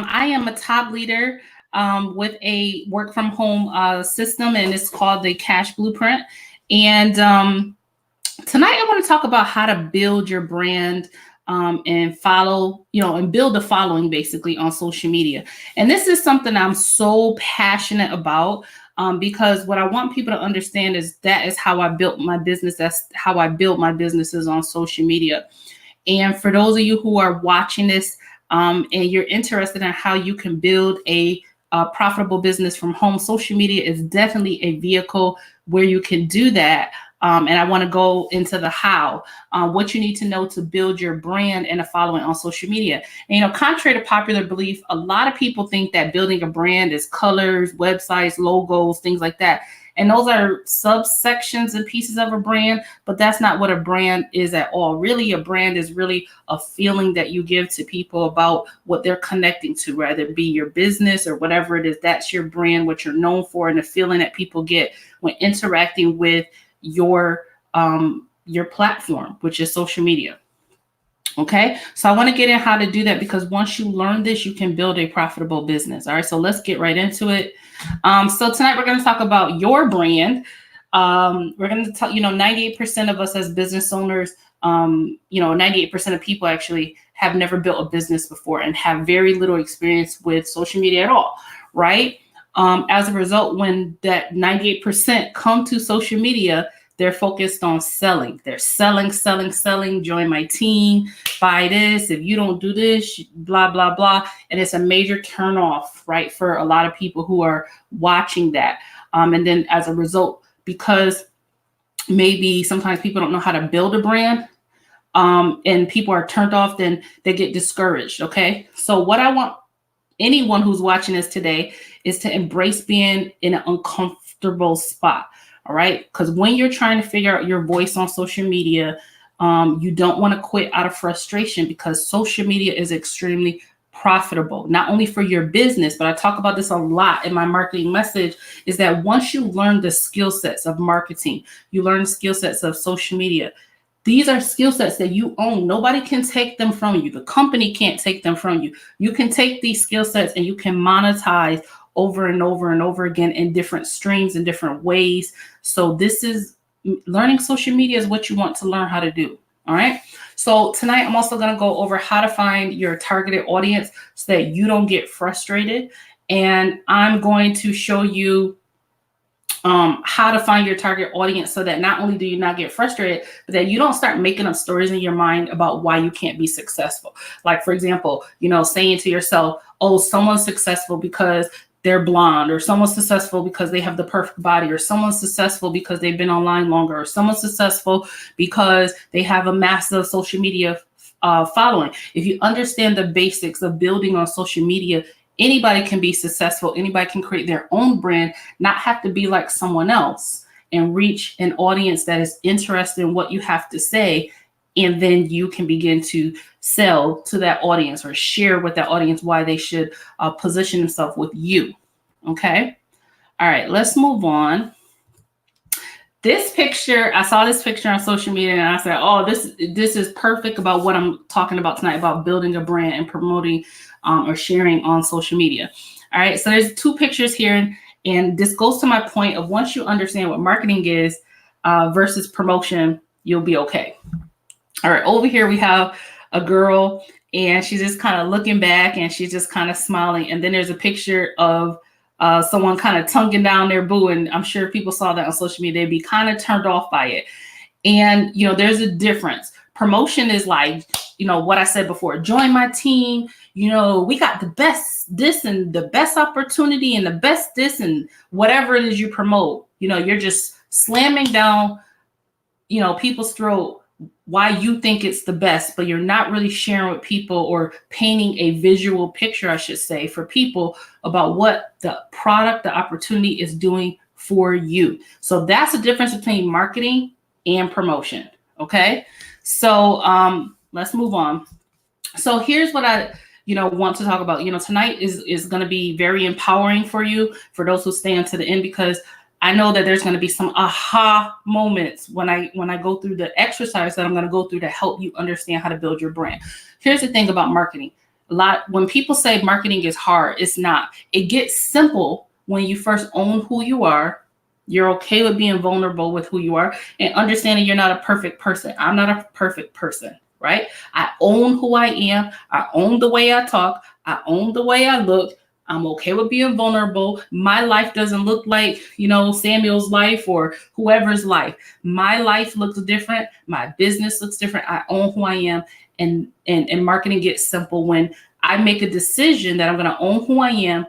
I am a top leader with a work from home system, and it's called the Cash Blueprint. And tonight I want to talk about how to build your brand and follow, and build a following basically on social media. And this is something I'm so passionate about because what I want people to understand is that is how I built my business. That's how I built my businesses on social media. And for those of you who are watching this and you're interested in how you can build a profitable business from home, social media is definitely a vehicle where you can do that. And I want to go into the how, what you need to know to build your brand and a following on social media. And, contrary to popular belief, a lot of people think that building a brand is colors, websites, logos, things like that. And those are subsections and pieces of a brand, but that's not what a brand is at all. Really, a brand is really a feeling that you give to people about what they're connecting to, whether it be your business or whatever it is. That's your brand, what you're known for, and the feeling that people get when interacting with your platform, which is social media. Okay, so I want to get in how to do that, because once you learn this, you can build a profitable business. All right, so let's get right into it. So tonight we're going to talk about your brand. We're going to talk, 98% of us as business owners, 98% of people actually have never built a business before and have very little experience with social media at all, right? As a result, when that 98% come to social media, they're focused on selling. They're selling, join my team, buy this. If you don't do this, blah, blah, blah. And it's a major turnoff, right, for a lot of people who are watching that. And then as a result, because maybe sometimes people don't know how to build a brand and people are turned off, then they get discouraged, okay? So what I want anyone who's watching this today is to embrace being in an uncomfortable spot. All right. Because when you're trying to figure out your voice on social media, you don't want to quit out of frustration, because social media is extremely profitable, not only for your business, but I talk about this a lot in my marketing message, is that once you learn the skill sets of marketing, you learn the skill sets of social media. These are skill sets that you own. Nobody can take them from you. The company can't take them from you. You can take these skill sets and you can monetize over and over and over again in different streams, in different ways. So this is learning social media is what you want to learn how to do. All right. So tonight I'm also going to go over how to find your targeted audience so that you don't get frustrated. And I'm going to show you how to find your target audience so that not only do you not get frustrated, but that you don't start making up stories in your mind about why you can't be successful. Like, for example, saying to yourself, oh, someone's successful because they're blonde, or someone's successful because they have the perfect body, or someone's successful because they've been online longer, or someone's successful because they have a massive social media following. If you understand the basics of building on social media, anybody can be successful. Anybody can create their own brand, not have to be like someone else, and reach an audience that is interested in what you have to say. And then you can begin to sell to that audience or share with that audience why they should position themselves with you. Okay. All right, let's move on. This picture, I saw this picture on social media and I said, oh, this is perfect about what I'm talking about tonight, about building a brand and promoting or sharing on social media. All right, so there's two pictures here. And this goes to my point of, once you understand what marketing is versus promotion, you'll be okay. All right, over here we have a girl and she's just kind of looking back and she's just kind of smiling. And then there's a picture of someone kind of tonguing down their boo. And I'm sure if people saw that on social media, they'd be kind of turned off by it. And, there's a difference. Promotion is like, what I said before, join my team. We got the best this and the best opportunity and the best this and whatever it is you promote. You're just slamming down, people's throat why you think it's the best, but you're not really sharing with people or painting a visual picture, I should say, for people about what the product, the opportunity is doing for you. So that's the difference between marketing and promotion. Okay. So let's move on. So here's what I want to talk about. Tonight is going to be very empowering for you, for those who stay until the end, because I know that there's going to be some aha moments when I go through the exercise that I'm going to go through to help you understand how to build your brand. Here's the thing about marketing. When people say marketing is hard, it's not. It gets simple when you first own who you are. You're okay with being vulnerable with who you are and understanding you're not a perfect person. I'm not a perfect person, right? I own who I am. I own the way I talk. I own the way I look. I'm okay with being vulnerable. My life doesn't look like, Samuel's life or whoever's life. My life looks different. My business looks different. I own who I am. And marketing gets simple when I make a decision that I'm going to own who I am,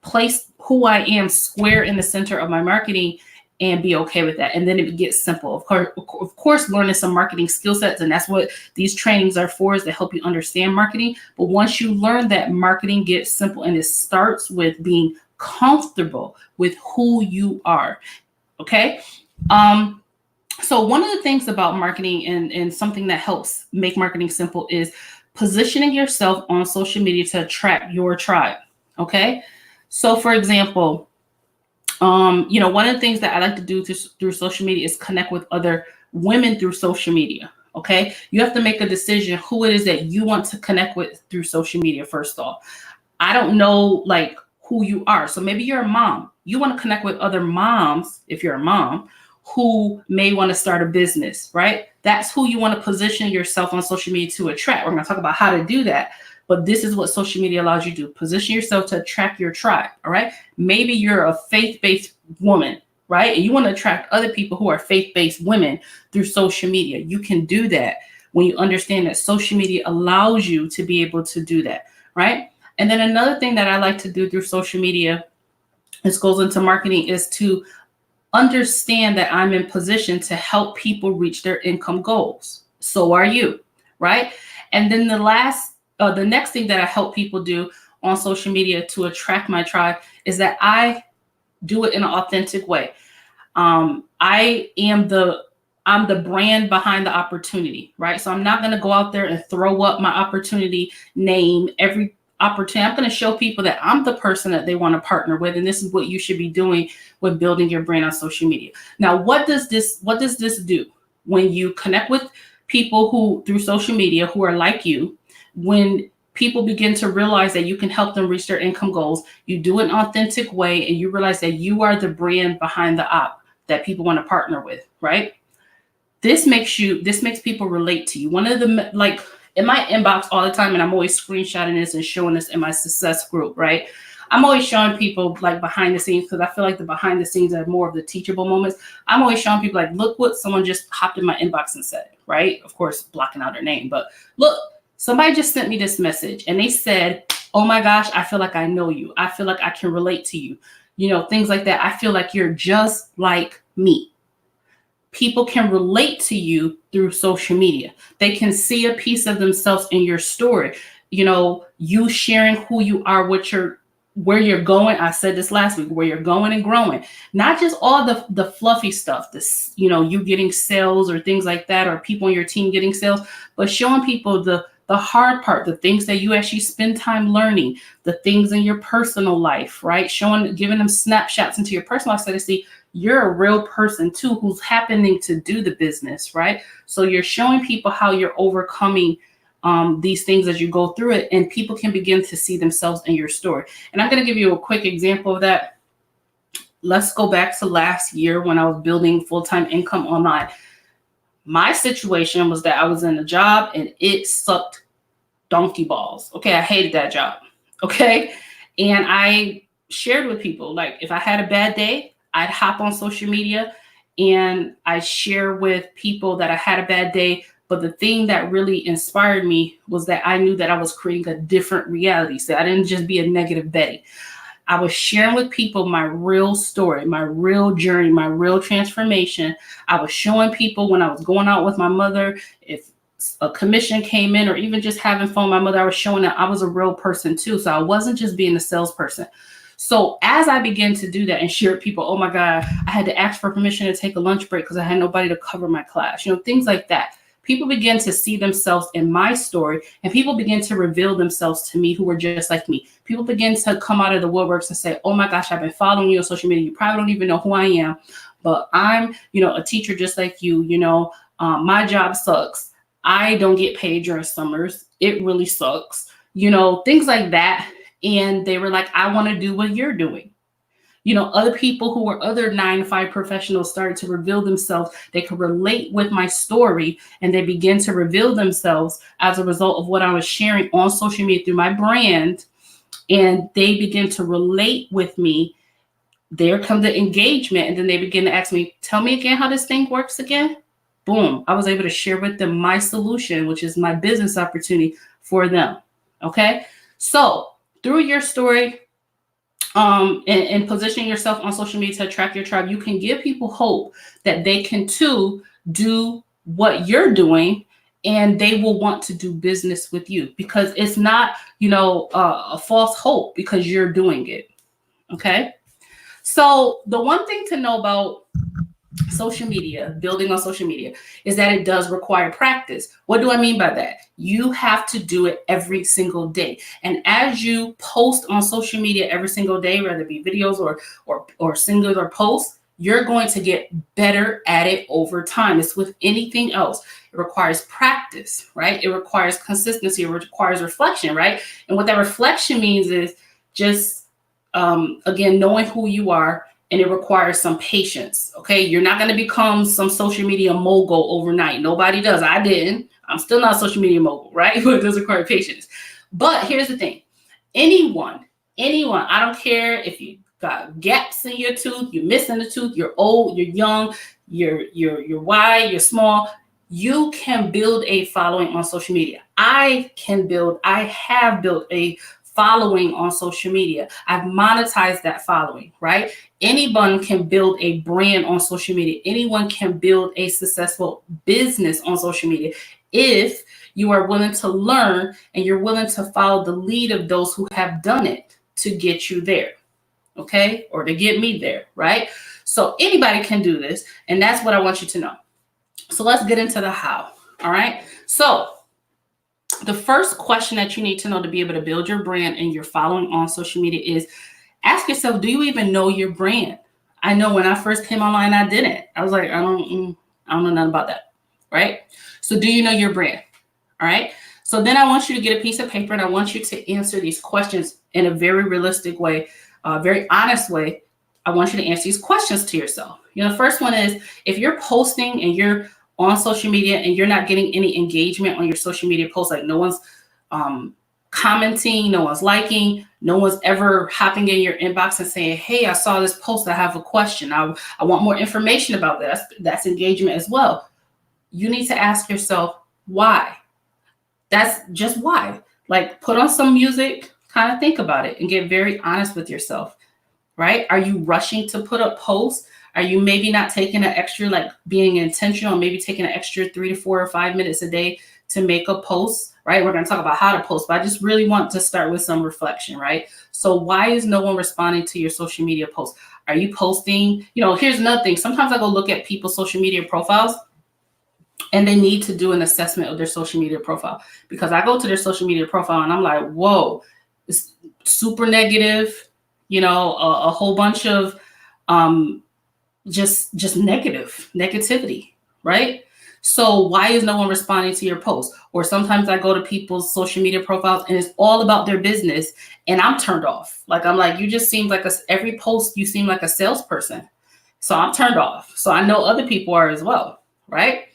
place who I am square in the center of my marketing, and be okay with that. And then it gets simple. Of course, learning some marketing skill sets, and that's what these trainings are for, is to help you understand marketing. But once you learn that, marketing gets simple, and it starts with being comfortable with who you are. Okay. So one of the things about marketing and something that helps make marketing simple is positioning yourself on social media to attract your tribe. Okay. So for example, one of the things that I like to do through social media is connect with other women through social media. Okay. You have to make a decision who it is that you want to connect with through social media. First off, I don't know who you are. So maybe you're a mom. You want to connect with other moms, if you're a mom, who may want to start a business, right? That's who you want to position yourself on social media to attract. We're going to talk about how to do that. But this is what social media allows you to do. Position yourself to attract your tribe, all right? Maybe you're a faith-based woman, right? And you want to attract other people who are faith-based women through social media. You can do that when you understand that social media allows you to be able to do that, right? And then another thing that I like to do through social media, this goes into marketing, is to understand that I'm in position to help people reach their income goals. So are you, right? And then the next thing that I help people do on social media to attract my tribe is that I do it in an authentic way. I'm the brand behind the opportunity, right? So I'm not going to go out there and throw up my opportunity name every opportunity. I'm going to show people that I'm the person that they want to partner with, and this is what you should be doing with building your brand on social media. Now, what does this do? When you connect with people who through social media who are like you, when people begin to realize that you can help them reach their income goals, you do it in an authentic way, and you realize that you are the brand behind the op that people want to partner with, right? This makes people relate to you. One of the, in my inbox all the time, and I'm always screenshotting this and showing this in my success group, right? I'm always showing people behind the scenes, because I feel like the behind the scenes are more of the teachable moments. I'm always showing people look what someone just hopped in my inbox and said, right? Of course, blocking out their name, but look, somebody just sent me this message and they said, oh my gosh, I feel like I know you. I feel like I can relate to you. Things like that. I feel like you're just like me. People can relate to you through social media. They can see a piece of themselves in your story. You sharing who you are, where you're going. I said this last week, where you're going and growing, not just all the fluffy stuff, you getting sales or things like that, or people on your team getting sales, but showing people the hard part, the things that you actually spend time learning, the things in your personal life, right? Giving them snapshots into your personal life so to see you're a real person too, who's happening to do the business, right? So you're showing people how you're overcoming these things as you go through it, and people can begin to see themselves in your story. And I'm going to give you a quick example of that. Let's go back to last year when I was building full-time income online. My situation was that I was in a job and it sucked donkey balls. Okay. I hated that job. Okay. And I shared with people, if I had a bad day, I'd hop on social media and I share with people that I had a bad day. But the thing that really inspired me was that I knew that I was creating a different reality. So I didn't just be a negative Betty. I was sharing with people my real story, my real journey, my real transformation. I was showing people when I was going out with my mother, if a commission came in, or even just having fun with my mother, I was showing that I was a real person too. So I wasn't just being a salesperson. So as I began to do that and share with people, oh my God, I had to ask for permission to take a lunch break because I had nobody to cover my class, things like that. People begin to see themselves in my story, and people begin to reveal themselves to me who were just like me. People begin to come out of the woodworks and say, oh my gosh, I've been following you on social media. You probably don't even know who I am, but I'm, a teacher just like you. My job sucks. I don't get paid during summers. It really sucks. things like that. And they were like, I want to do what you're doing. Other people who were other 9-to-5 professionals started to reveal themselves. They could relate with my story, and they began to reveal themselves as a result of what I was sharing on social media through my brand. And they begin to relate with me. There comes the engagement. And then they begin to ask me, tell me again how this thing works again. Boom. I was able to share with them my solution, which is my business opportunity for them. Okay. So through your story, and positioning yourself on social media to attract your tribe, you can give people hope that they can too do what you're doing, and they will want to do business with you, because it's not, a false hope because you're doing it. Okay. So the one thing to know about social media, building on social media, is that it does require practice. What do I mean by that? You have to do it every single day. And as you post on social media every single day, whether it be videos or singular posts, you're going to get better at it over time. It's with anything else. It requires practice, right? It requires consistency. It requires reflection, right? And what that reflection means is just, again, knowing who you are. And it requires some patience. Okay. You're not going to become some social media mogul overnight. Nobody does. I didn't. I'm still not a social media mogul, right? But it does require patience. But here's the thing. Anyone, I don't care if you got gaps in your tooth, you're missing a tooth, you're old, you're young, you're wide, you're small. You can build a following on social media. I have built a following on social media. I've monetized that following, right? Anyone can build a brand on social media. Anyone can build a successful business on social media if you are willing to learn and you're willing to follow the lead of those who have done it to get you there, okay? Or to get me there, right? So anybody can do this, and that's what I want you to know. So let's get into the how, all right? So the first question that you need to know to be able to build your brand and your following on social media is ask yourself, do you even know your brand? I know when I first came online, I didn't. I was like, I don't know nothing about that, right? So do you know your brand? All right. So then I want you to get a piece of paper, and I want you to answer these questions in a very realistic way, very honest way. I want you to answer these questions to yourself. The first one is, if you're posting and you're on social media and you're not getting any engagement on your social media posts, like no one's commenting, no one's liking, no one's ever hopping in your inbox and saying, hey, I saw this post, I have a question, I want more information about that. That's engagement as well. You need to ask yourself why. That's just why. Like, put on some music, kind of think about it, and get very honest with yourself, right? Are you rushing to put up posts? Are you maybe not taking an extra, like being intentional, maybe taking an extra 3 to 4 or 5 minutes a day to make a post, right? We're going to talk about how to post, but I just really want to start with some reflection, right? So why is no one responding to your social media posts? Are you posting? Here's another thing. Sometimes I go look at people's social media profiles, and they need to do an assessment of their social media profile, because I go to their social media profile and I'm like, whoa, it's super negative, a whole bunch of just negativity, right? So why is no one responding to your post? Or sometimes I go to people's social media profiles and it's all about their business, and I'm turned off. Like, I'm like, you just seem like every post you seem like a salesperson. So I'm turned off. So I know other people are as well, right?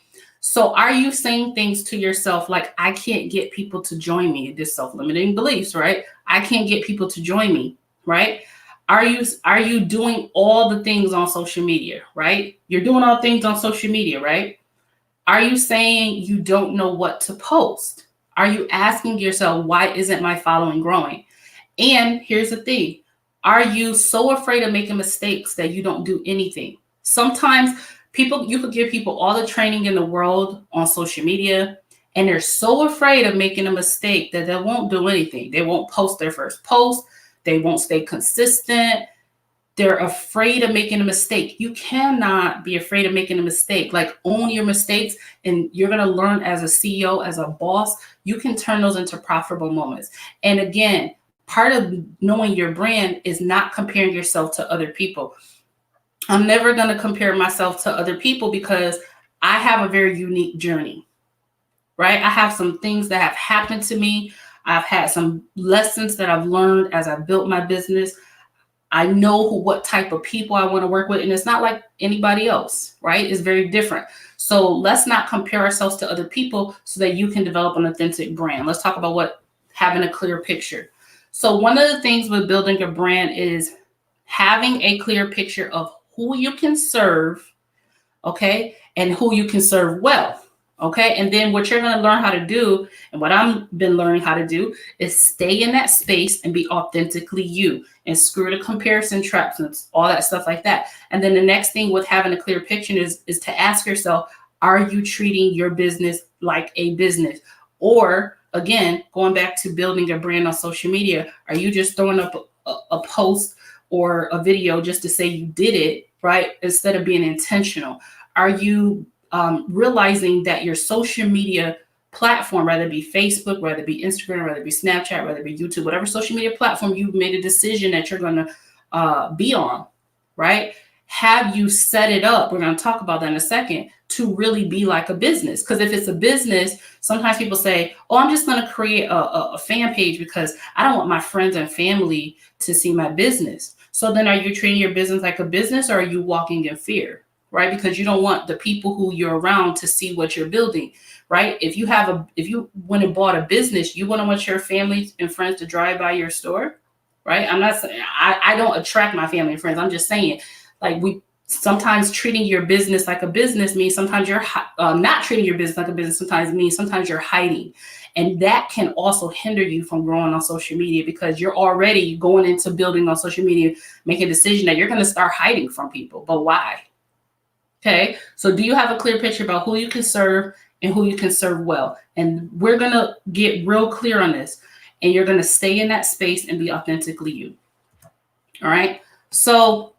So are you saying things to yourself like, I can't get people to join me? This self-limiting beliefs, right? I can't get people to join me, right? Are you doing all the things on social media, right? You're doing all things on social media, right? Are you saying you don't know what to post? Are you asking yourself, why isn't my following growing? And here's the thing. Are you so afraid of making mistakes that you don't do anything? Sometimes you could give people all the training in the world on social media, and they're so afraid of making a mistake that they won't do anything. They won't post their first post. They won't stay consistent. They're afraid of making a mistake. You cannot be afraid of making a mistake. Like, own your mistakes, and you're going to learn as a CEO, as a boss. You can turn those into profitable moments. And again, part of knowing your brand is not comparing yourself to other people. I'm never going to compare myself to other people because I have a very unique journey, right? I have some things that have happened to me. I've had some lessons that I've learned as I've built my business. I know what type of people I want to work with, and it's not like anybody else, right? It's very different. So let's not compare ourselves to other people so that you can develop an authentic brand. Let's talk about what having a clear picture. So one of the things with building your brand is having a clear picture of who you can serve, okay, and who you can serve well. Okay, and then what you're going to learn how to do, and what I've been learning how to do, is stay in that space and be authentically you, and screw the comparison traps and all that stuff like that. And then the next thing with having a clear picture is to ask yourself, are you treating your business like a business? Or again, going back to building your brand on social media, are you just throwing up a post or a video just to say you did it, right? Instead of being intentional? Are you realizing that your social media platform, whether it be Facebook, whether it be Instagram, whether it be Snapchat, whether it be YouTube, whatever social media platform you've made a decision that you're going to be on, right? Have you set it up? We're going to talk about that in a second, to really be like a business. Because if it's a business, sometimes people say, oh, I'm just going to create a fan page because I don't want my friends and family to see my business. So then are you treating your business like a business, or are you walking in fear? Right? Because you don't want the people who you're around to see what you're building, right? If you went and bought a business, you wouldn't want your family and friends to drive by your store, right? I'm not saying I don't attract my family and friends. I'm just saying, like, we sometimes treating your business like a business means sometimes you're not treating your business like a business. Sometimes you're hiding, and that can also hinder you from growing on social media, because you're already going into building on social media, making a decision that you're going to start hiding from people. But why? Okay, so do you have a clear picture about who you can serve and who you can serve well? And we're going to get real clear on this, and you're going to stay in that space and be authentically you. All right, so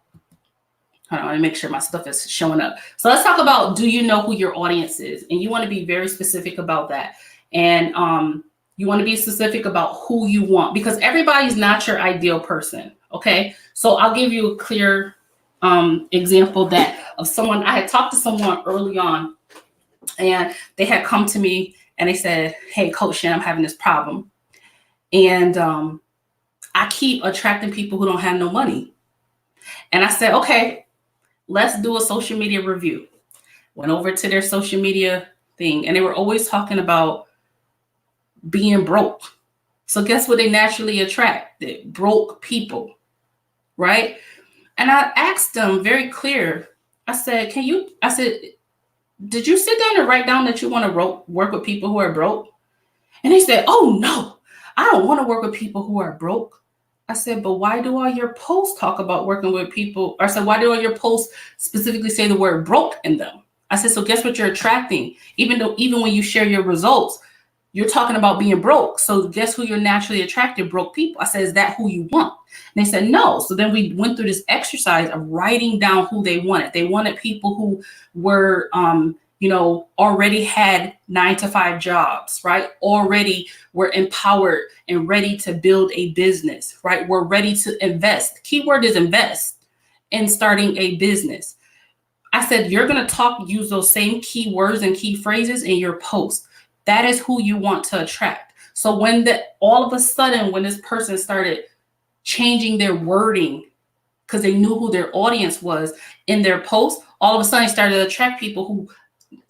hold on, let me make sure my stuff is showing up. So let's talk about, do you know who your audience is? And you want to be very specific about that. And you want to be specific about who you want, because everybody's not your ideal person. Okay, so I'll give you a clear example that of someone. I had talked to someone early on, and they had come to me and they said, hey, Coach Shan, I'm having this problem. And I keep attracting people who don't have no money. And I said, okay, let's do a social media review. Went over to their social media thing, and they were always talking about being broke. So guess what they naturally attract? Broke people, right? And I asked them very clear. I said, did you sit down and write down that you want to work with people who are broke? And they said, oh, no, I don't want to work with people who are broke. I said, but why do all your posts talk about working with people? Or I said, why do all your posts specifically say the word broke in them? I said, so guess what you're attracting? Even when you share your results, you're talking about being broke. So guess who you're naturally attracted? Broke people. I said, is that who you want? And they said, no. So then we went through this exercise of writing down who they wanted. They wanted people who were, already had 9-to-5 jobs, right? Already were empowered and ready to build a business, right? We're ready to invest. Keyword is invest in starting a business. I said, you're going to use those same keywords and key phrases in your post. That is who you want to attract. So when all of a sudden, when this person started changing their wording because they knew who their audience was in their post, all of a sudden started to attract people who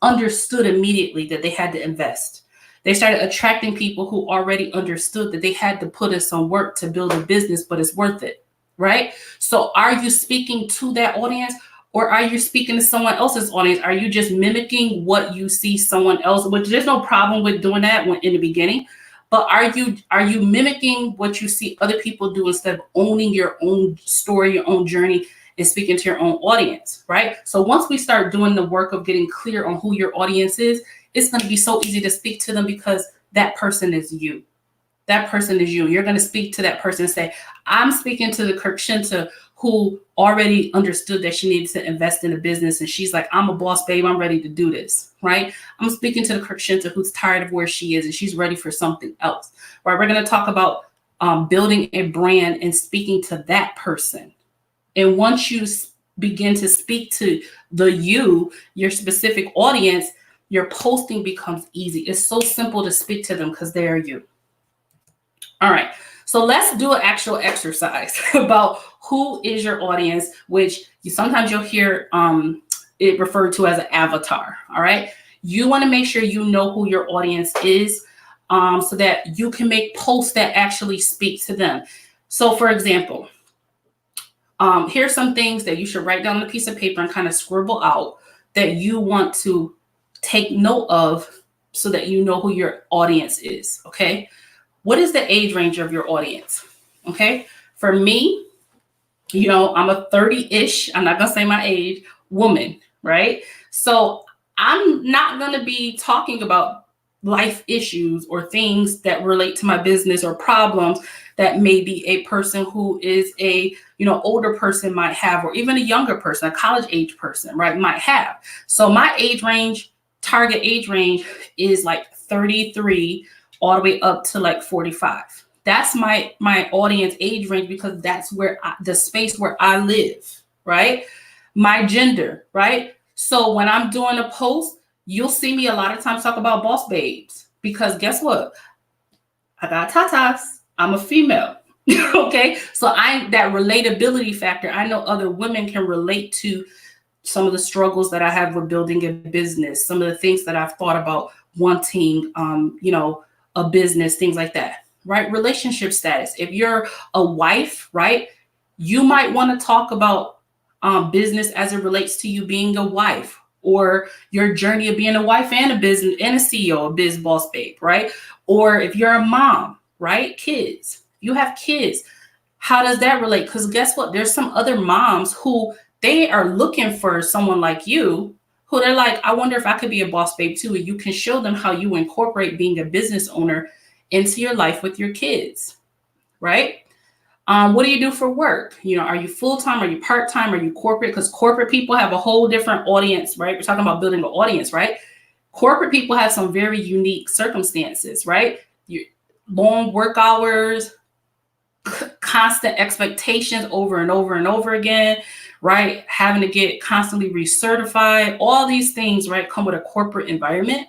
understood immediately that they had to invest. They started attracting people who already understood that they had to put in some work to build a business, but it's worth it, right? So are you speaking to that audience? Or are you speaking to someone else's audience? Are you just mimicking what you see someone else? Which there's no problem with doing that in the beginning, but are you mimicking what you see other people do instead of owning your own story, your own journey, and speaking to your own audience, right? So once we start doing the work of getting clear on who your audience is, it's going to be so easy to speak to them because that person is you. That person is you. You're going to speak to that person and say, I'm speaking to the 𝐑𝐞𝐜 who already understood that she needed to invest in a business. And she's like, I'm a boss, babe. I'm ready to do this, right? I'm speaking to the 𝐑𝐞𝐜 who's tired of where she is and she's ready for something else, right? We're going to talk about building a brand and speaking to that person. And once you begin to speak to your specific audience, your posting becomes easy. It's so simple to speak to them because they are you. All right. So let's do an actual exercise about who is your audience, which sometimes you'll hear it referred to as an avatar. All right. You want to make sure you know who your audience is, so that you can make posts that actually speak to them. So for example, here's some things that you should write down on a piece of paper and kind of scribble out that you want to take note of so that you know who your audience is. Okay. What is the age range of your audience? Okay. For me, I'm a 30-ish, I'm not going to say my age, woman, right? So I'm not going to be talking about life issues or things that relate to my business or problems that maybe a person who is a, older person might have, or even a younger person, a college age person, right, might have. So my target age range is like 33 all the way up to like 45. That's my audience age range, because that's where the space where I live, right? My gender, right? So when I'm doing a post, you'll see me a lot of times talk about boss babes, because guess what? I got tatas. I'm a female. Okay. So that relatability factor, I know other women can relate to some of the struggles that I have with building a business, some of the things that I've thought about wanting, a business, things like that, right? Relationship status. If you're a wife, right, you might want to talk about business as it relates to you being a wife, or your journey of being a wife and a business and a CEO, a biz boss babe, right? Or if you're a mom, right? Kids, you have kids. How does that relate? Because guess what? There's some other moms who they are looking for someone like you, who they're like, I wonder if I could be a boss babe too. And you can show them how you incorporate being a business owner into your life with your kids, right? What do you do for work? Are you full-time? Are you part-time? Are you corporate? Because corporate people have a whole different audience, right? We're talking about building an audience, right? Corporate people have some very unique circumstances, right? Long work hours, constant expectations over and over and over again, right? Having to get constantly recertified, all these things, right, come with a corporate environment.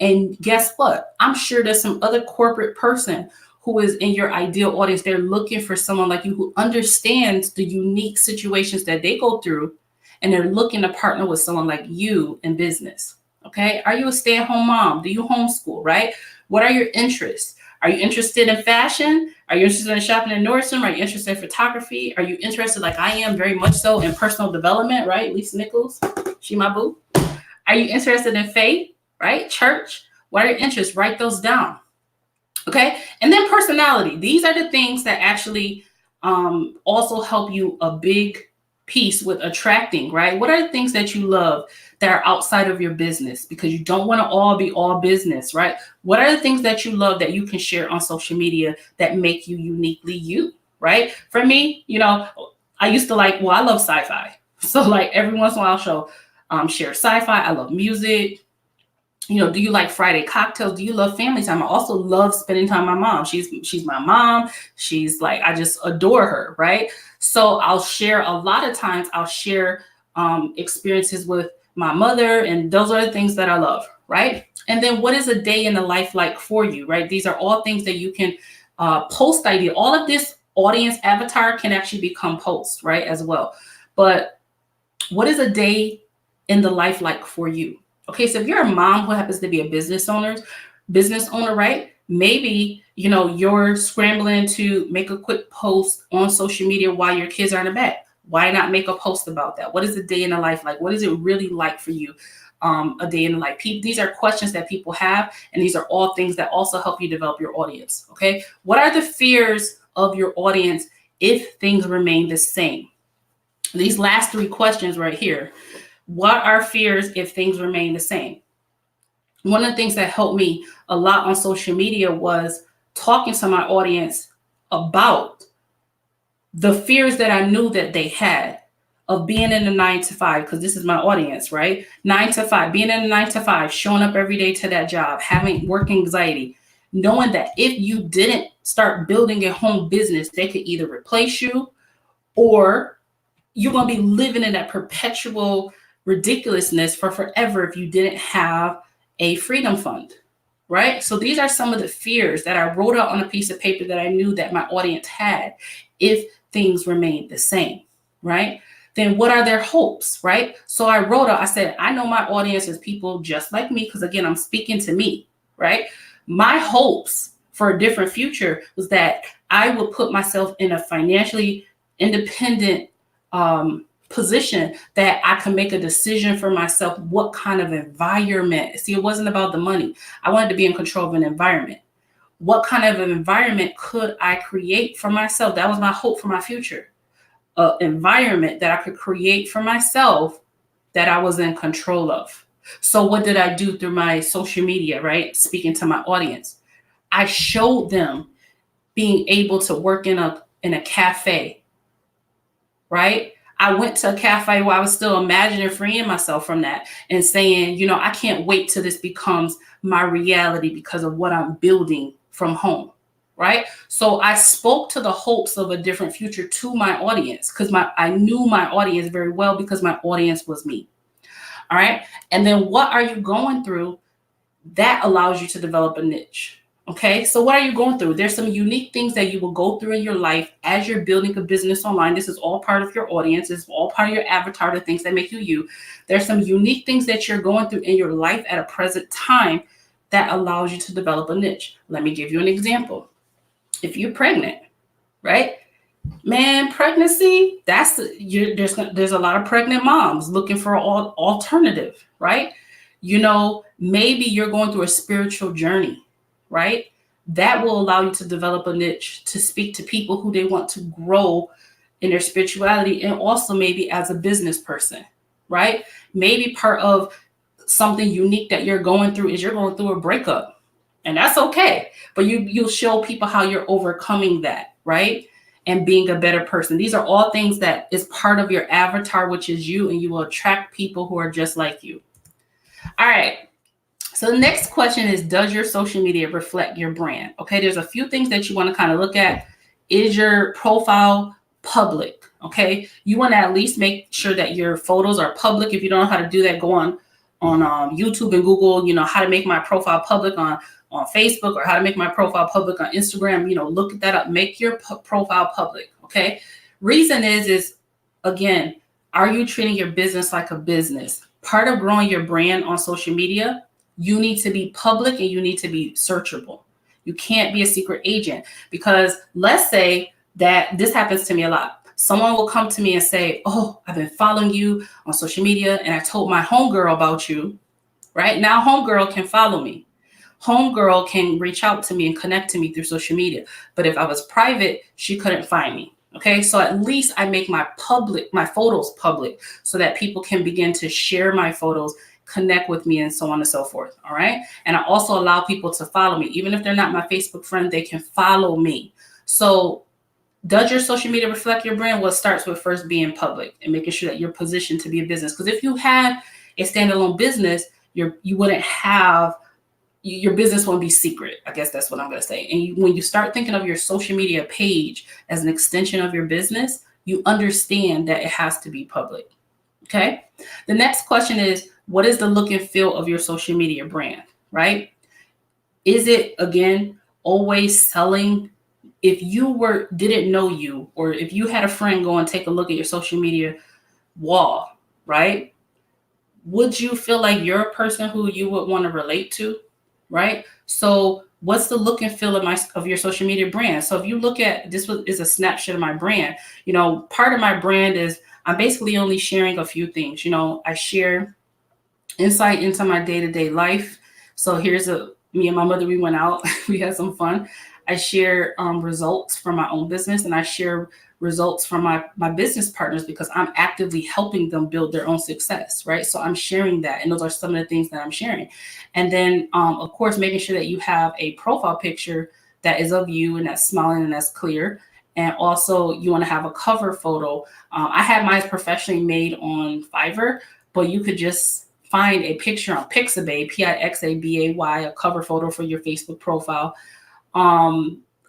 And guess what? I'm sure there's some other corporate person who is in your ideal audience. They're looking for someone like you who understands the unique situations that they go through, and they're looking to partner with someone like you in business. Okay. Are you a stay-at-home mom? Do you homeschool, right? What are your interests? Are you interested in fashion? Are you interested in shopping in Nordstrom? Are you interested in photography? Are you interested, like I am, very much so, in personal development, right? Lisa Nichols, she my boo. Are you interested in faith, right? Church? What are your interests? Write those down. Okay. And then personality. These are the things that actually also help you a big piece with attracting, right? What are the things that you love that are outside of your business? Because you don't want to all be all business, right? What are the things that you love that you can share on social media that make you uniquely you, right? For me, I used to I love sci-fi. So like every once in a while I'll share sci-fi. I love music. Do you like Friday cocktails? Do you love family time? I also love spending time with my mom. She's my mom. She's like, I just adore her, right? So I'll share a lot of times. I'll share experiences with my mother, and those are the things that I love, right? And then what is a day in the life like for you, right? These are all things that you can post idea. All of this audience avatar can actually become posts, right, as well. But what is a day in the life like for you? Okay, so if you're a mom who happens to be a business owner, right? Maybe, you're scrambling to make a quick post on social media while your kids are in the bed. Why not make a post about that? What is a day in the life like? What is it really like for you? A day in the life. These are questions that people have, and these are all things that also help you develop your audience. Okay, what are the fears of your audience if things remain the same? These last three questions right here. What are fears if things remain the same? One of the things that helped me a lot on social media was talking to my audience about the fears that I knew that they had of being in a 9-to-5, because this is my audience, right? 9-to-5, being in a 9-to-5, showing up every day to that job, having work anxiety, knowing that if you didn't start building a home business, they could either replace you, or you're going to be living in that perpetual ridiculousness for forever if you didn't have a freedom fund, right? So these are some of the fears that I wrote out on a piece of paper that I knew that my audience had if things remained the same, right? Then what are their hopes, right? So I wrote out, I said, I know my audience is people just like me, because again, I'm speaking to me, right? My hopes for a different future was that I would put myself in a financially independent position, that I can make a decision for myself what kind of environment. See, it wasn't about the money. I wanted to be in control of an environment. What kind of an environment could I create for myself? That was my hope for my future. An environment that I could create for myself that I was in control of. So what did I do through my social media, right? Speaking to my audience. I showed them being able to work in a cafe, right? I went to a cafe where I was still imagining freeing myself from that and saying, you know, I can't wait till this becomes my reality because of what I'm building from home, right? So I spoke to the hopes of a different future to my audience, because I knew my audience very well, because my audience was me. All right. And then what are you going through that allows you to develop a niche? Okay, so what are you going through? There's some unique things that you will go through in your life as you're building a business online. This is all part of your audience. It's all part of your avatar, the things that make you you. There's some unique things that you're going through in your life at a present time that allows you to develop a niche. Let me give you an example. If you're pregnant, right? Man, pregnancy, there's a lot of pregnant moms looking for an alternative, right? You know, maybe you're going through a spiritual journey, right? That will allow you to develop a niche to speak to people who they want to grow in their spirituality, and also maybe as a business person, right? Maybe part of something unique that you're going through is you're going through a breakup, and that's okay. But you'll show people how you're overcoming that, right? And being a better person. These are all things that is part of your avatar, which is you, and you will attract people who are just like you. All right. So the next question is, does your social media reflect your brand? Okay, there's a few things that you want to kind of look at. Is your profile public? Okay, you want to at least make sure that your photos are public. If you don't know how to do that, go on YouTube and Google, you know, how to make my profile public on Facebook, or how to make my profile public on Instagram. You know, look that up. Make your profile public. Okay. Reason is again, are you treating your business like a business? Part of growing your brand on social media, you need to be public and you need to be searchable. You can't be a secret agent, because let's say that this happens to me a lot. Someone will come to me and say, oh, I've been following you on social media and I told my homegirl about you, right? Now homegirl can follow me. Homegirl can reach out to me and connect to me through social media. But if I was private, she couldn't find me. Okay, so at least I make my photos public so that people can begin to share my photos, connect with me, and so on and so forth. All right. And I also allow people to follow me. Even if they're not my Facebook friend, they can follow me. So does your social media reflect your brand? Well, it starts with first being public and making sure that you're positioned to be a business. Because if you had a standalone business, you wouldn't have, your business won't be secret. I guess that's what I'm going to say. And when you start thinking of your social media page as an extension of your business, you understand that it has to be public. Okay. The next question is, what is the look and feel of your social media brand, right? Is it, again, always selling? If you didn't know you, or if you had a friend go and take a look at your social media wall, right? Would you feel like you're a person who you would want to relate to? Right? So what's the look and feel of your social media brand? So if you look at this, is a snapshot of my brand. You know, part of my brand is I'm basically only sharing a few things. You know, I share insight into my day-to-day life. So here's me and my mother, we went out, we had some fun. I share results from my own business, and I share results from my business partners, because I'm actively helping them build their own success, right? So I'm sharing that, and those are some of the things that I'm sharing. And then, of course, making sure that you have a profile picture that is of you and that's smiling and that's clear. And also, you want to have a cover photo. I have mine professionally made on Fiverr, but you could just find a picture on Pixabay, Pixabay, a cover photo for your Facebook profile.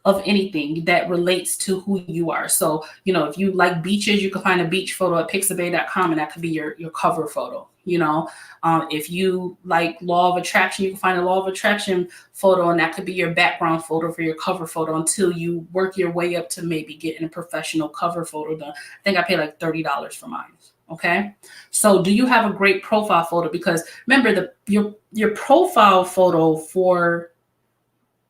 of anything that relates to who you are. So, if you like beaches, you can find a beach photo at pixabay.com, and that could be your cover photo. If you like law of attraction, you can find a law of attraction photo, and that could be your background photo for your cover photo until you work your way up to maybe getting a professional cover photo done. I think I paid like $30 for mine. Okay. So do you have a great profile photo? Because remember, your profile photo for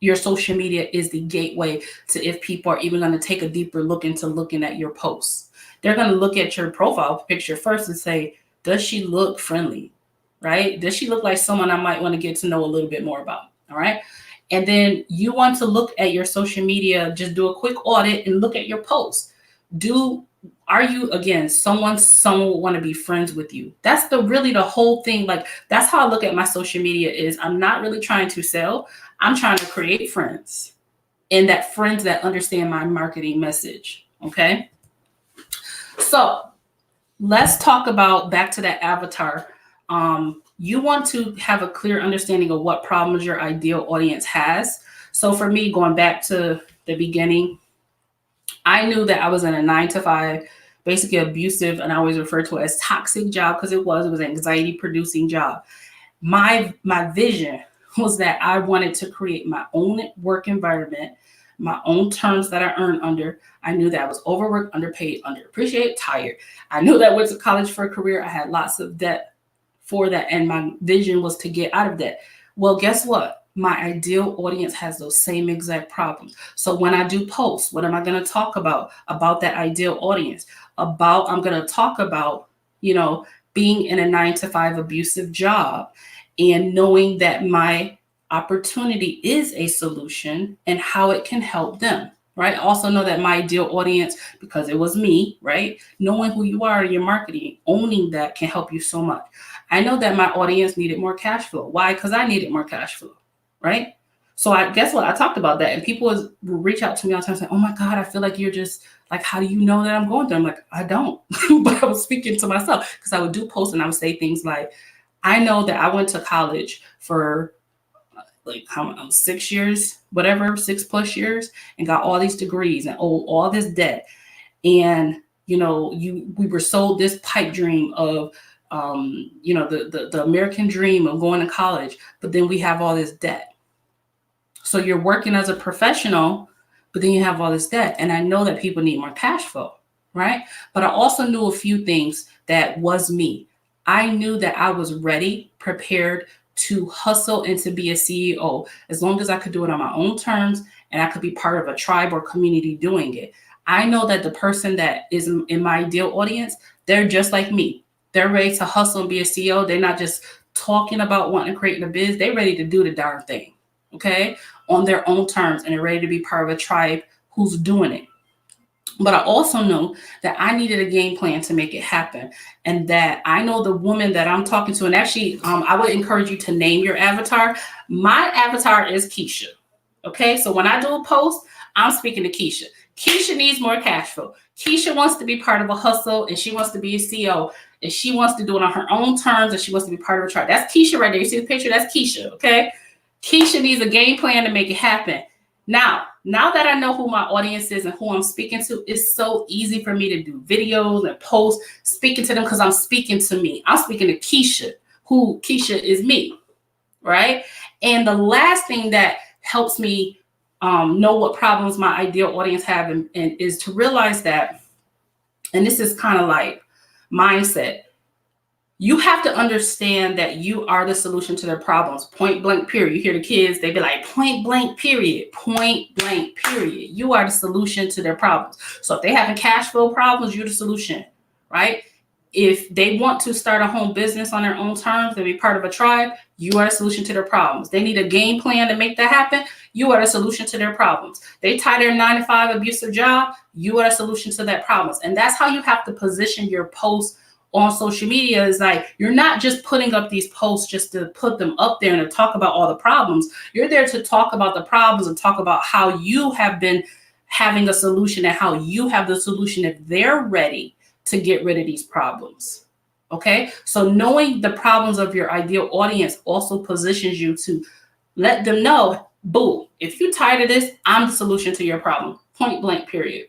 your social media is the gateway to if people are even going to take a deeper look into looking at your posts. They're going to look at your profile picture first and say, does she look friendly? Right? Does she look like someone I might want to get to know a little bit more about? All right. And then you want to look at your social media, just do a quick audit and look at your posts. Are you, again, someone would want to be friends with you? That's really the whole thing. Like, that's how I look at my social media is I'm not really trying to sell. I'm trying to create friends, and that friends that understand my marketing message. Okay. So let's talk about back to that avatar. You want to have a clear understanding of what problems your ideal audience has. So for me, going back to the beginning, I knew that I was in a 9-to-5, basically abusive, and I always refer to it as toxic job because it was an anxiety producing job. My vision was that I wanted to create my own work environment, my own terms that I earn under. I knew that I was overworked, underpaid, underappreciated, tired. I knew that I went to college for a career. I had lots of debt for that, and my vision was to get out of debt. Well, guess what? My ideal audience has those same exact problems. So when I do posts, what am I going to talk about that ideal audience? I'm going to talk about, being in a 9-to-5 abusive job and knowing that my opportunity is a solution and how it can help them, right? Also know that my ideal audience, because it was me, right? Knowing who you are in your marketing, owning that can help you so much. I know that my audience needed more cash flow. Why? Because I needed more cash flow, right? So guess what? I talked about that, and people will reach out to me all the time saying, oh my God, I feel like you're just like, how do you know that I'm going through? I'm like, I don't, but I was speaking to myself because I would do posts and I would say things like, I know that I went to college for like 6 years, whatever, 6+ years, and got all these degrees and owed all this debt. And, we were sold this pipe dream of, the American dream of going to college, but then we have all this debt. So you're working as a professional, but then you have all this debt. And I know that people need more cash flow, right? But I also knew a few things that was me. I knew that I was ready, prepared to hustle and to be a CEO, as long as I could do it on my own terms and I could be part of a tribe or community doing it. I know that the person that is in my ideal audience, they're just like me. They're ready to hustle and be a CEO. They're not just talking about wanting to create a biz. They're ready to do the darn thing, okay, on their own terms, and they're ready to be part of a tribe who's doing it. But I also know that I needed a game plan to make it happen, and that I know the woman that I'm talking to. And actually, I would encourage you to name your avatar. My avatar is Keisha. Okay, so when I do a post, I'm speaking to Keisha. Keisha needs more cash flow. Keisha wants to be part of a hustle, and she wants to be a CEO, and she wants to do it on her own terms, and she wants to be part of a tribe. That's Keisha right there. You see the picture? That's Keisha. Okay, Keisha needs a game plan to make it happen. Now that I know who my audience is and who I'm speaking to, it's so easy for me to do videos and posts speaking to them because I'm speaking to me. I'm speaking to Keisha, who Keisha is me, right? And the last thing that helps me know what problems my ideal audience have and is to realize that, and this is kind of like mindset, you have to understand that you are the solution to their problems. Point blank, period. You hear the kids, they be like, point blank, period. Point blank, period. You are the solution to their problems. So if they having cash flow problems, you're the solution, right? If they want to start a home business on their own terms and be part of a tribe, you are the solution to their problems. They need a game plan to make that happen. You are the solution to their problems. They tie their 9-to-5 abusive job. You are the solution to their problems. And that's how you have to position your posts on social media. Is like, you're not just putting up these posts just to put them up there and to talk about all the problems. You're there to talk about the problems and talk about how you have been having a solution and how you have the solution if they're ready to get rid of these problems. Okay. So knowing the problems of your ideal audience also positions you to let them know Boo. If you're tired of this, I'm the solution to your problem. Point blank, period.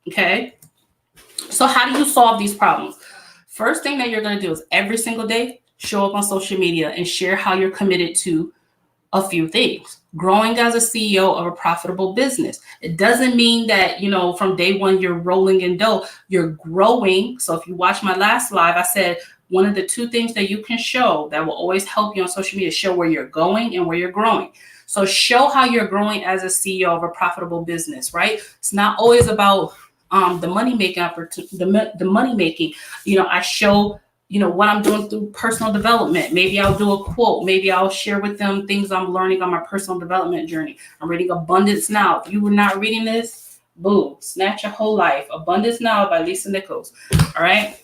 Okay? So how do you solve these problems? First thing that you're going to do is every single day, show up on social media and share how you're committed to a few things. Growing as a CEO of a profitable business. It doesn't mean that, from day one, you're rolling in dough. You're growing. So if you watch my last live, I said one of the two things that you can show that will always help you on social media, show where you're going and where you're growing. So show how you're growing as a CEO of a profitable business, right? It's not always about the money making opportunity, the money making. I show what I'm doing through personal development. Maybe I'll do a quote. Maybe I'll share with them things I'm learning on my personal development journey. I'm reading Abundance Now. If you were not reading this, boo, snatch your whole life. Abundance Now by Lisa Nichols. All right.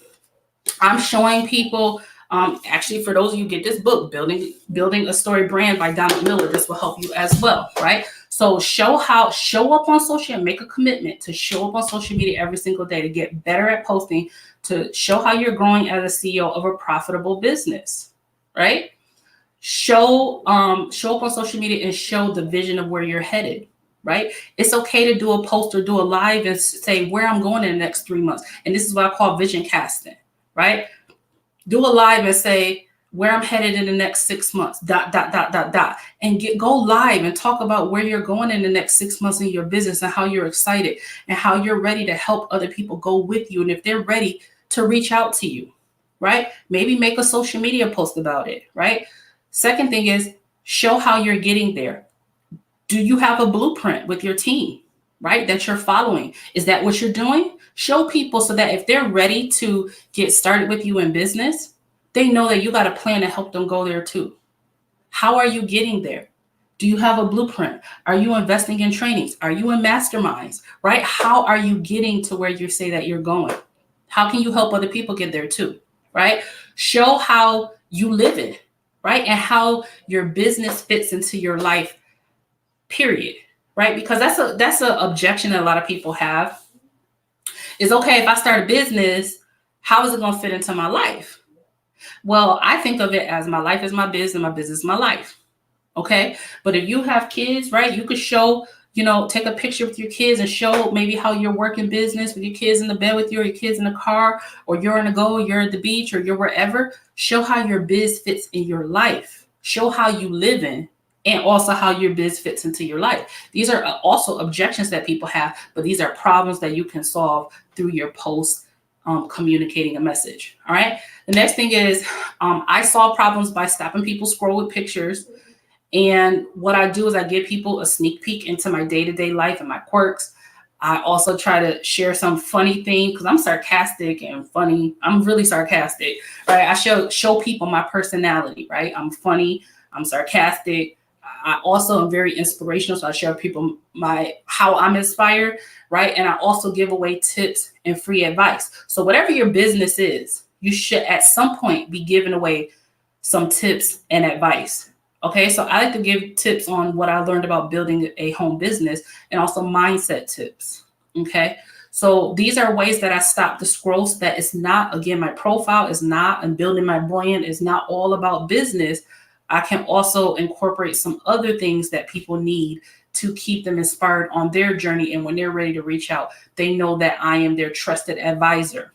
I'm showing people, actually, for those of you who get this book, Building a Story Brand by Donald Miller, this will help you as well, right? So show up on social, make a commitment to show up on social media every single day to get better at posting, to show how you're growing as a CEO of a profitable business, right? Show up on social media and show the vision of where you're headed, right? It's okay to do a post or do a live and say where I'm going in the next 3 months. And this is what I call vision casting, right? Do a live and say where I'm headed in the next 6 months, ... and go live and talk about where you're going in the next 6 months in your business and how you're excited and how you're ready to help other people go with you. And if they're ready to reach out to you, right? Maybe make a social media post about it, right? Second thing is show how you're getting there. Do you have a blueprint with your team, right? That you're following? Is that what you're doing? Show people so that if they're ready to get started with you in business, they know that you got a plan to help them go there too. How are you getting there? Do you have a blueprint? Are you investing in trainings? Are you in masterminds, right? How are you getting to where you say that you're going? How can you help other people get there too, right? Show how you live it, right? And how your business fits into your life, period, right? Because that's a objection that a lot of people have. Is okay, if I start a business, how is it going to fit into my life? Well, I think of it as my life is my business, my business is my life. Okay. But if you have kids, right, you could show, take a picture with your kids and show maybe how you're working business with your kids in the bed with you, or your kids in the car, or you're on the go, you're at the beach, or you're wherever. Show how your biz fits in your life. Show how you live in, and also how your biz fits into your life. These are also objections that people have, but these are problems that you can solve through your posts, communicating a message. All right. The next thing is I solve problems by stopping people scroll with pictures. And what I do is I give people a sneak peek into my day-to-day life and my quirks. I also try to share some funny thing because I'm sarcastic and funny. I'm really sarcastic, right? I show people my personality, right? I'm funny. I'm sarcastic. I also am very inspirational. So I share people how I'm inspired, right? And I also give away tips and free advice. So whatever your business is, you should at some point be giving away some tips and advice. Okay, so I like to give tips on what I learned about building a home business and also mindset tips. Okay, so these are ways that I stop the scrolls. That is not, again, my profile is not, and building my brand is not all about business. I can also incorporate some other things that people need to keep them inspired on their journey. And when they're ready to reach out, they know that I am their trusted advisor.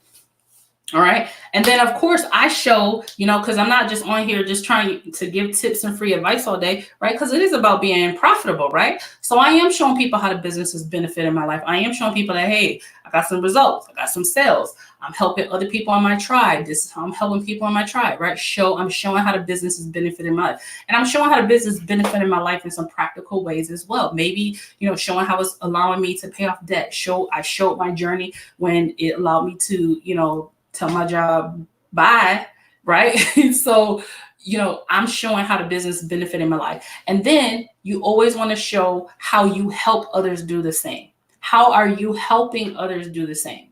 All right. And then, of course, I show, because I'm not just on here just trying to give tips and free advice all day, right? Because it is about being profitable, right? So I am showing people how the business is benefiting my life. I am showing people that, hey, I got some results. I got some sales. I'm helping other people on my tribe. This is how I'm helping people on my tribe, right? I'm showing how the business is benefiting my life. And I'm showing how the business is benefiting my life in some practical ways as well. Maybe, showing how it's allowing me to pay off debt. I showed my journey when it allowed me to, tell my job bye, right? So, I'm showing how the business is benefiting my life. And then you always want to show how you help others do the same. How are you helping others do the same?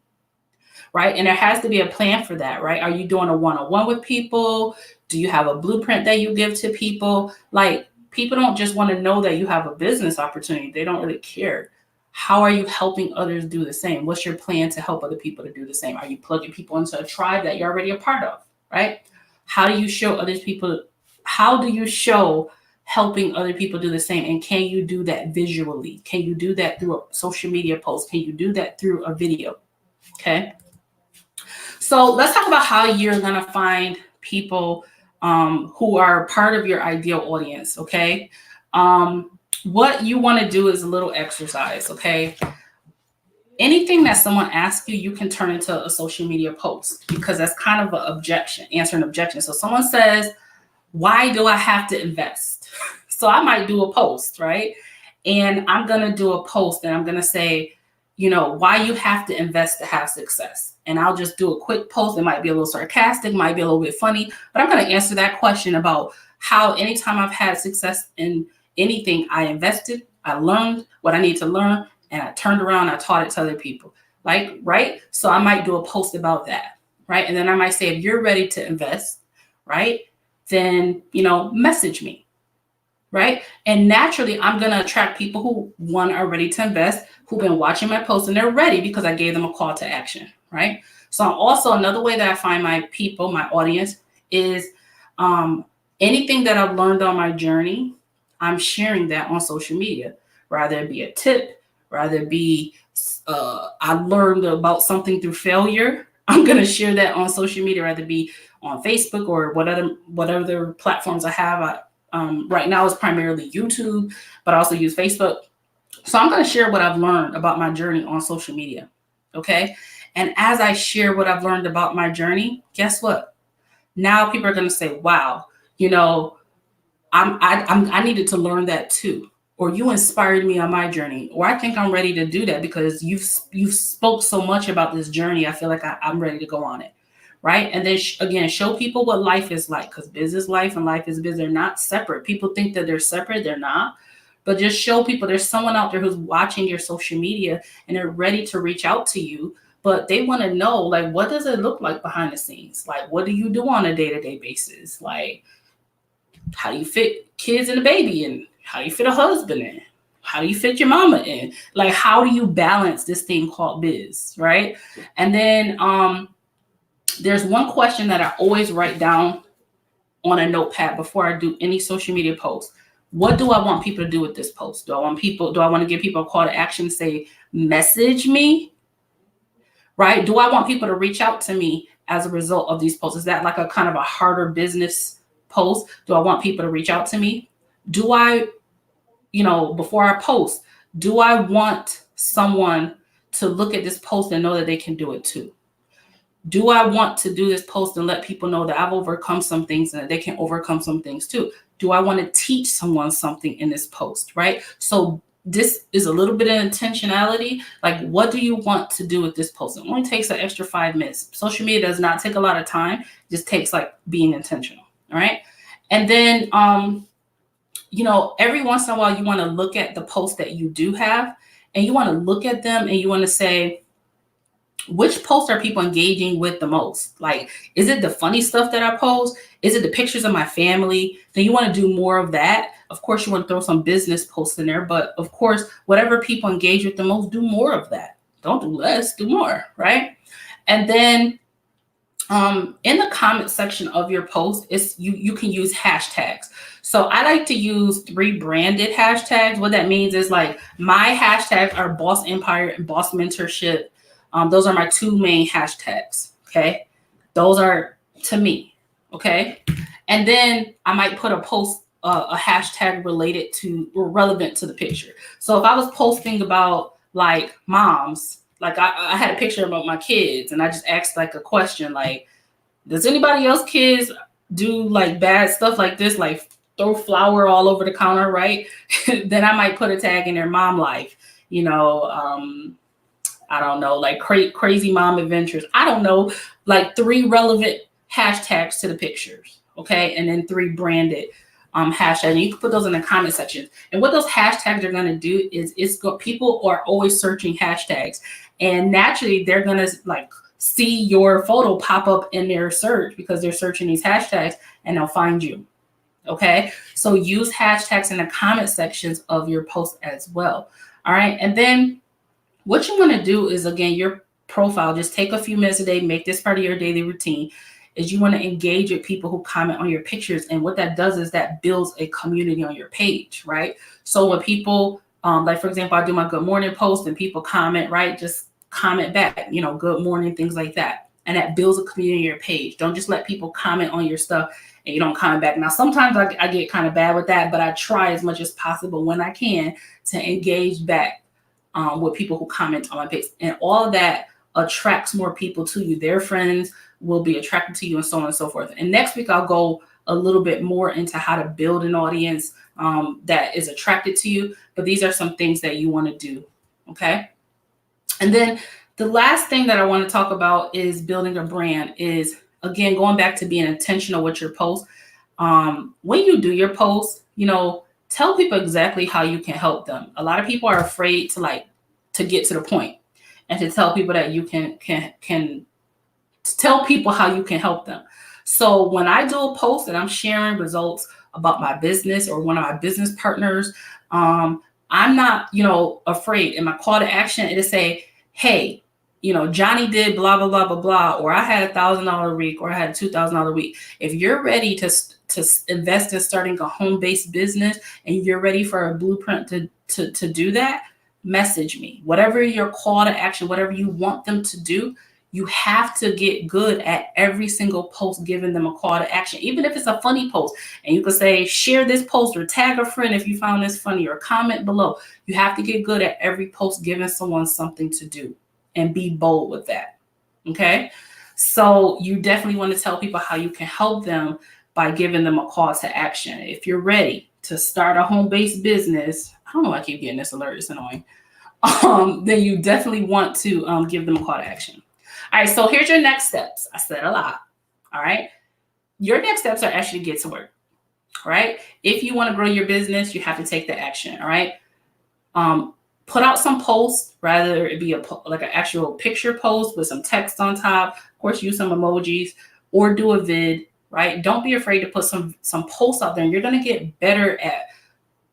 Right? And there has to be a plan for that, right? Are you doing a one-on-one with people? Do you have a blueprint that you give to people? Like, people don't just want to know that you have a business opportunity. They don't really care. How are you helping others do the same? What's your plan to help other people to do the same? Are you plugging people into a tribe that you're already a part of, right? How do you show other people? How do you show helping other people do the same? And can you do that visually? Can you do that through a social media post? Can you do that through a video? Okay. So let's talk about how you're going to find people who are part of your ideal audience. Okay. What you want to do is a little exercise. Okay. Anything that someone asks you, you can turn into a social media post, because that's kind of an objection, answer an objection. So someone says, why do I have to invest? So I might do a post, right? And I'm going to do a post and I'm going to say, you know, why you have to invest to have success. And I'll just do a quick post. It might be a little sarcastic, might be a little bit funny, but I'm going to answer that question about how anytime I've had success in anything, I invested, I learned what I need to learn, and I turned around, I taught it to other people. Like, right? So I might do a post about that, right? And then I might say, if you're ready to invest, right, then, you know, message me, right? And naturally, I'm going to attract people who, one, are ready to invest, who've been watching my posts, and they're ready because I gave them a call to action, right? So also another way that I find my people, my audience, is anything that I've learned on my journey, I'm sharing that on social media, rather it be a tip, rather it be I learned about something through failure. I'm going to share that on social media, rather it be on Facebook or whatever platforms I have. Right now it's primarily YouTube, but I also use Facebook. So I'm going to share what I've learned about my journey on social media. Okay. And as I share what I've learned about my journey, guess what? Now people are going to say, wow, you know, I needed to learn that too. Or you inspired me on my journey. Or I think I'm ready to do that because you've spoke so much about this journey. I feel like I'm ready to go on it. Right. And then again, show people what life is like, because business life and life is business. They're not separate. People think that they're separate. They're not. But just show people there's someone out there who's watching your social media and they're ready to reach out to you. But they want to know, like, what does it look like behind the scenes? Like, what do you do on a day-to-day basis? Like, how do you fit kids and a baby in? How do you fit a husband in? How do you fit your mama in? Like, how do you balance this thing called biz, right? And then there's one question that I always write down on a notepad before I do any social media post. What do I want people to do with this post? Do I want to give people a call to action, say, message me? Right? Do I want people to reach out to me as a result of these posts? Is that like a kind of a harder business post? Do I want people to reach out to me? Do I, you know, before I post, do I want someone to look at this post and know that they can do it too? Do I want to do this post and let people know that I've overcome some things and that they can overcome some things too? Do I want to teach someone something in this post, right? So this is a little bit of intentionality. Like, what do you want to do with this post? It only takes an extra 5 minutes. Social media does not take a lot of time. It just takes like being intentional, all right? And then, you know, every once in a while, you want to look at the posts that you do have and you want to look at them and you want to say, which posts are people engaging with the most? Like, is it the funny stuff that I post? Is it the pictures of my family? Then you want to do more of that. Of course, you want to throw some business posts in there, but of course, whatever people engage with the most, do more of that. Don't do less, do more, right? And then in the comment section of your post, you can use hashtags. So I like to use 3 branded hashtags. What that means is, like, my hashtags are Boss Empire and Boss Mentorship. Those are my 2 main hashtags. Okay. Those are to me. Okay. And then I might put a post, a hashtag related to or relevant to the picture. So if I was posting about like moms, like I had a picture about my kids and I just asked like a question, like, does anybody else kids do like bad stuff like this? Like throw flour all over the counter, right? Then I might put a tag in their mom life, you know, I don't know, like crazy mom adventures. I don't know, like 3 relevant hashtags to the pictures. Okay. And then 3 branded hashtags. And you can put those in the comment section. And what those hashtags are going to do is people are always searching hashtags, and naturally they're going to like see your photo pop up in their search because they're searching these hashtags and they'll find you. Okay. So use hashtags in the comment sections of your post as well. All right. And then what you want to do is, again, your profile, just take a few minutes a day, make this part of your daily routine, is you want to engage with people who comment on your pictures. And what that does is that builds a community on your page, right? So when people, like for example, I do my good morning post and people comment, right? Just comment back, you know, good morning, things like that. And that builds a community on your page. Don't just let people comment on your stuff and you don't comment back. Now, sometimes I get kind of bad with that, but I try as much as possible when I can to engage back with people who comment on my page. And all of that attracts more people to you. Their friends will be attracted to you and so on and so forth. And next week, I'll go a little bit more into how to build an audience that is attracted to you. But these are some things that you want to do, okay? And then the last thing that I want to talk about is building a brand is, again, going back to being intentional with your posts. When you do your posts, you know, tell people exactly how you can help them. A lot of people are afraid to get to the point and to tell people that you can tell people how you can help them. So when I do a post and I'm sharing results about my business or one of my business partners, I'm not, you know, afraid. In my call to action, it'll say, hey, you know, Johnny did blah, blah, blah, blah, blah, or I had $1,000 a week, or I had $2,000 a week. If you're ready to invest in starting a home-based business and you're ready for a blueprint to do that, message me. Whatever your call to action, whatever you want them to do, you have to get good at every single post, giving them a call to action, even if it's a funny post. And you can say, share this post or tag a friend if you found this funny, or comment below. You have to get good at every post, giving someone something to do, and be bold with that. Okay. So you definitely want to tell people how you can help them by giving them a call to action. If you're ready to start a home-based business, I don't know why I keep getting this alert, it's annoying. Then you definitely want to give them a call to action. All right, so here's your next steps. I said a lot. All right. Your next steps are actually get to work. All right. If you want to grow your business, you have to take the action. All right. Put out some posts, rather it be like an actual picture post with some text on top. Of course, use some emojis, or do a vid, right? Don't be afraid to put some posts out there. And you're going to get better at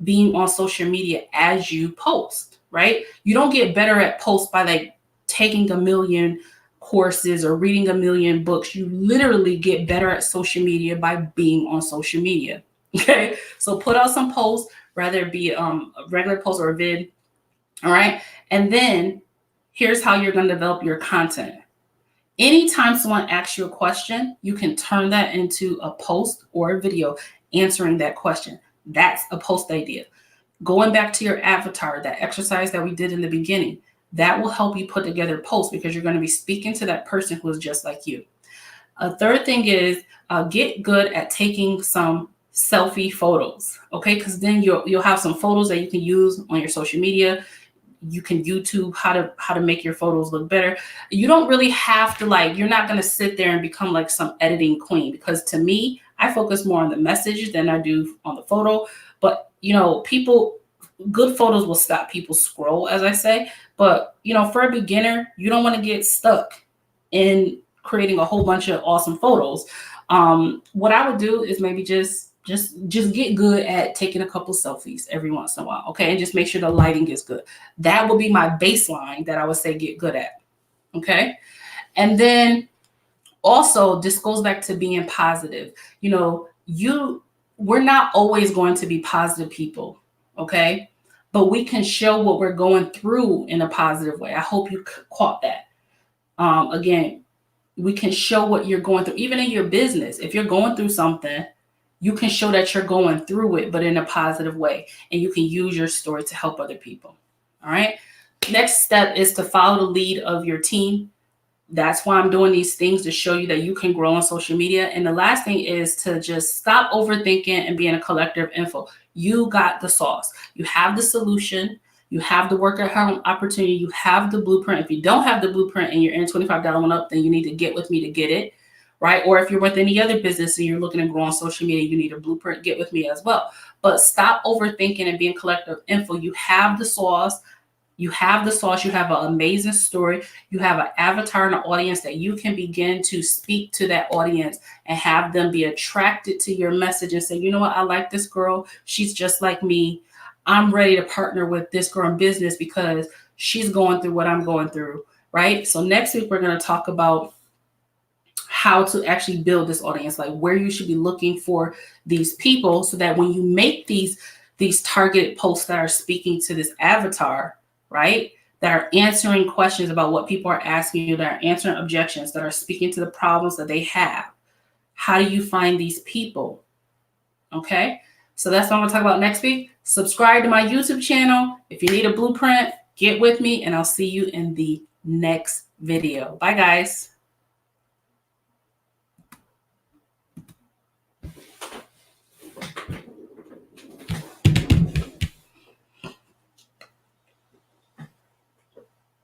being on social media as you post, right? You don't get better at posts by like taking a million courses or reading a million books. You literally get better at social media by being on social media. Okay. So put out some posts, rather it be a regular post or a vid. All right. And then here's how you're going to develop your content. Anytime someone asks you a question, you can turn that into a post or a video answering that question. That's a post idea. Going back to your avatar, that exercise that we did in the beginning, that will help you put together posts, because you're going to be speaking to that person who is just like you. A third thing is get good at taking some selfie photos. Okay. Because then you'll have some photos that you can use on your social media. You can YouTube how to make your photos look better. You don't really have to, like, you're not going to sit there and become like some editing queen, because to me, I focus more on the message than I do on the photo. But, you know, good photos will stop people scroll, as I say. But, you know, for a beginner, you don't want to get stuck in creating a whole bunch of awesome photos. What I would do is maybe just get good at taking a couple selfies every once in a while. Okay. And just make sure the lighting is good. That will be my baseline that I would say get good at. Okay. And then also, this goes back to being positive. You know, we're not always going to be positive people. Okay. But we can show what we're going through in a positive way. I hope you caught that. Again, we can show what you're going through, even in your business. If you're going through something, you can show that you're going through it, but in a positive way. And you can use your story to help other people. All right. Next step is to follow the lead of your team. That's why I'm doing these things, to show you that you can grow on social media. And the last thing is to just stop overthinking and being a collector of info. You got the sauce. You have the solution. You have the work at home opportunity. You have the blueprint. If you don't have the blueprint and you're in $25 one up, then you need to get with me to get it. Right? Or if you're with any other business and you're looking to grow on social media, you need a blueprint, get with me as well. But stop overthinking and being collective info. You have the sauce. You have the sauce. You have an amazing story. You have an avatar and an audience that you can begin to speak to that audience and have them be attracted to your message and say, you know what? I like this girl. She's just like me. I'm ready to partner with this girl in business because she's going through what I'm going through. Right? So next week, we're going to talk about how to actually build this audience, like where you should be looking for these people, so that when you make these targeted posts that are speaking to this avatar, right, that are answering questions about what people are asking you, that are answering objections, that are speaking to the problems that they have, how do you find these people? Okay, so that's what I'm going to talk about next week. Subscribe to my YouTube channel. If you need a blueprint, get with me, and I'll see you in the next video. Bye, guys.